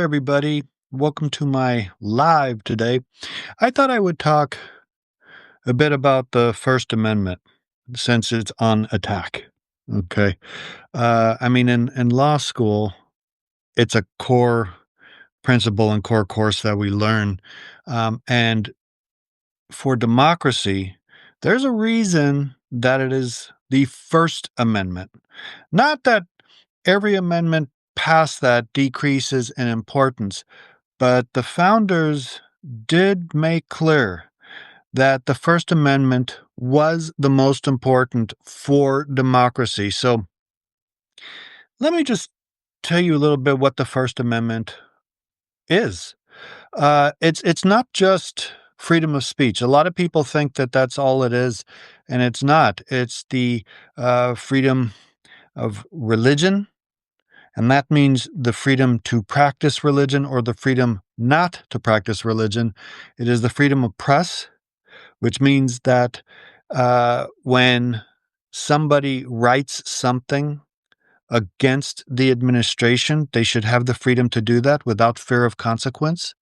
everybody. Welcome to my live today. I thought I would talk a bit about the First Amendment since it's on attack. Okay. in law school, it's a core principle and core course that we learn. And for democracy, there's a reason that it is the First Amendment. Not that every amendment past that decreases in importance, but the founders did make clear that the First Amendment was the most important for democracy. So let me just tell you a little bit what the First Amendment is. It's not just freedom of speech. A lot of people think that that's all it is, and it's not. It's the freedom of religion, and that means the freedom to practice religion or the freedom not to practice religion. It is the freedom of press, which means that when somebody writes something against the administration, they should have the freedom to do that without fear of consequence.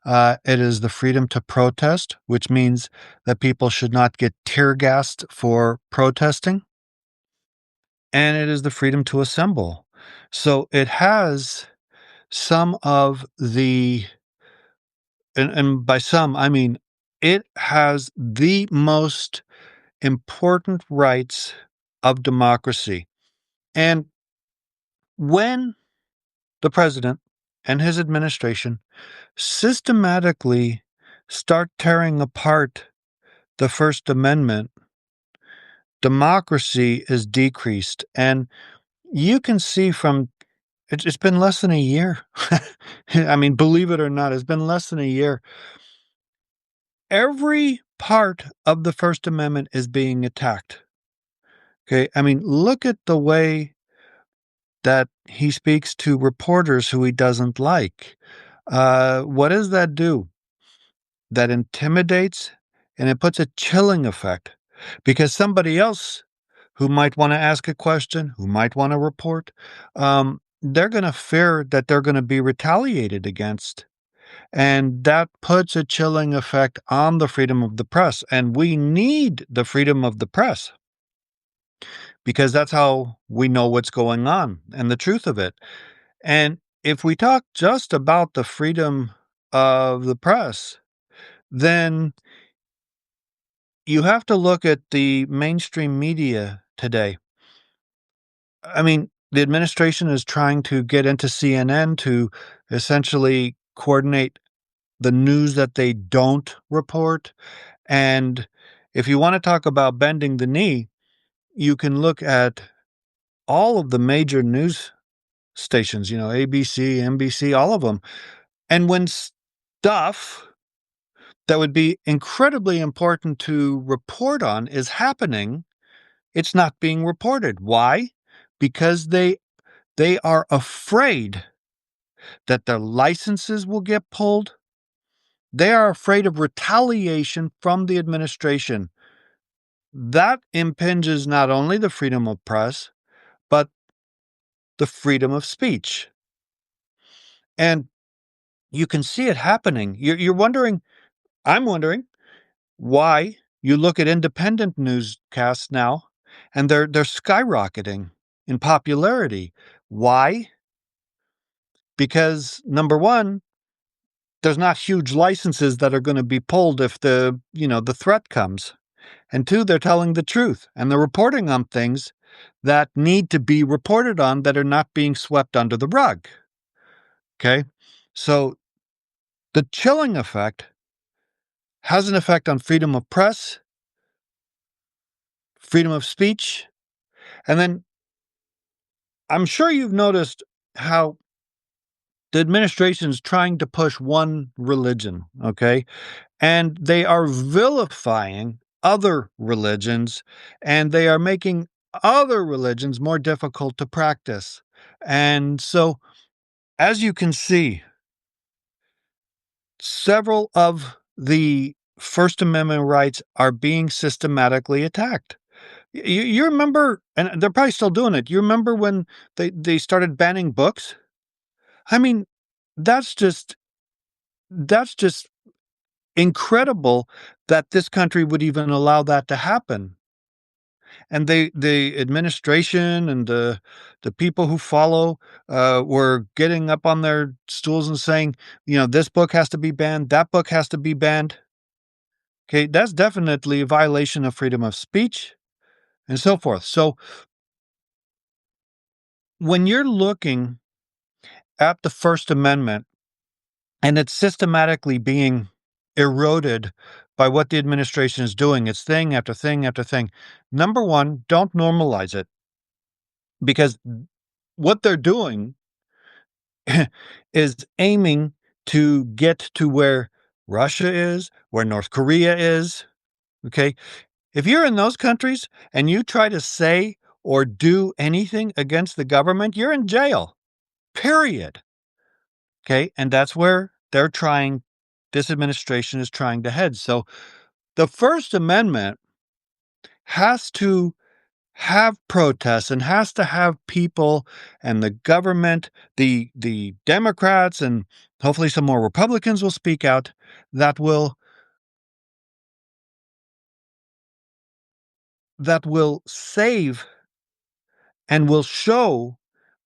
It is the freedom to protest, which means that people should not get tear gassed for protesting. And it is the freedom to assemble. So it has some of the, and by some, I mean, it has the most important rights of democracy. And when the president and his administration systematically start tearing apart the First Amendment, democracy is decreased. And you can see from it's been less than a year. I mean, believe it or not, it's been less than a year. Every part of the First Amendment is being attacked. Okay. I mean, look at the way that he speaks to reporters who he doesn't like. What does that do? That intimidates and it puts a chilling effect because somebody else who might want to ask a question, who might want to report, they're going to fear that they're going to be retaliated against. And that puts a chilling effect on the freedom of the press. And we need the freedom of the press because that's how we know what's going on and the truth of it. And if we talk just about the freedom of the press, then you have to look at the mainstream media today. I mean, the administration is trying to get into CNN to essentially coordinate the news that they don't report. And if you want to talk about bending the knee, you can look at all of the major news stations, ABC, NBC, all of them. And when stuff that would be incredibly important to report on is happening, it's not being reported. Why? Because they are afraid that their licenses will get pulled. They are afraid of retaliation from the administration. That impinges not only the freedom of press, but the freedom of speech. And you can see it happening. You're wondering, I'm wondering, why you look at independent newscasts now and they're skyrocketing in popularity. Why? Because number one, there's not huge licenses that are going to be pulled if the threat comes. And two, they're telling the truth and they're reporting on things that need to be reported on that are not being swept under the rug. Okay. So the chilling effect has an effect on freedom of press, freedom of speech. And then I'm sure you've noticed how the administration is trying to push one religion. Okay. And they are vilifying other religions and they are making other religions more difficult to practice. And so, as you can see, several of the First Amendment rights are being systematically attacked. You remember, and they're probably still doing it. You remember when they started banning books? I mean, That's just that's just incredible that this country would even allow that to happen. And the administration and the people who follow, were getting up on their stools and saying, "This book has to be banned, that book has to be banned." Okay, that's definitely a violation of freedom of speech and so forth. So, when you're looking at the First Amendment and it's systematically being eroded by what the administration is doing, it's thing after thing after thing. Number 1, don't normalize it because what they're doing is aiming to get to where Russia is, where North Korea is, okay? If you're in those countries and you try to say or do anything against the government, you're in jail, period, okay? And that's where this administration is trying to head. So the First Amendment has to have protests and has to have people and the government, the Democrats, and hopefully some more Republicans will speak out that will save and will show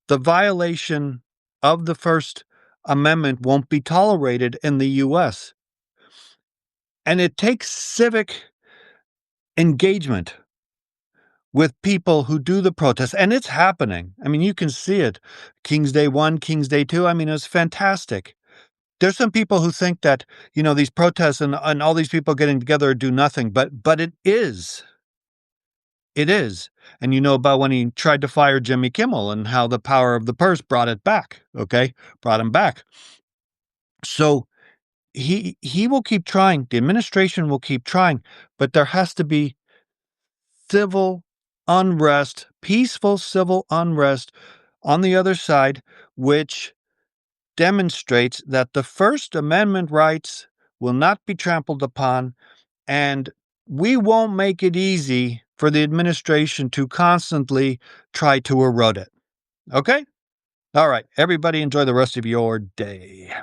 the violation of the First Amendment won't be tolerated in the US. And it takes civic engagement with people who do the protests, and it's happening. I mean, you can see it. King's Day 1, King's Day 2, I mean, it's fantastic. There's some people who think that, these protests and all these people getting together do nothing, but it is. It is. And you know about when he tried to fire Jimmy Kimmel and how the power of the purse brought it back, okay? Brought him back. So he will keep trying. The administration will keep trying, but there has to be civil unrest, peaceful civil unrest on the other side, which demonstrates that the First Amendment rights will not be trampled upon, and we won't make it easy for the administration to constantly try to erode it. Okay? All right. Everybody enjoy the rest of your day.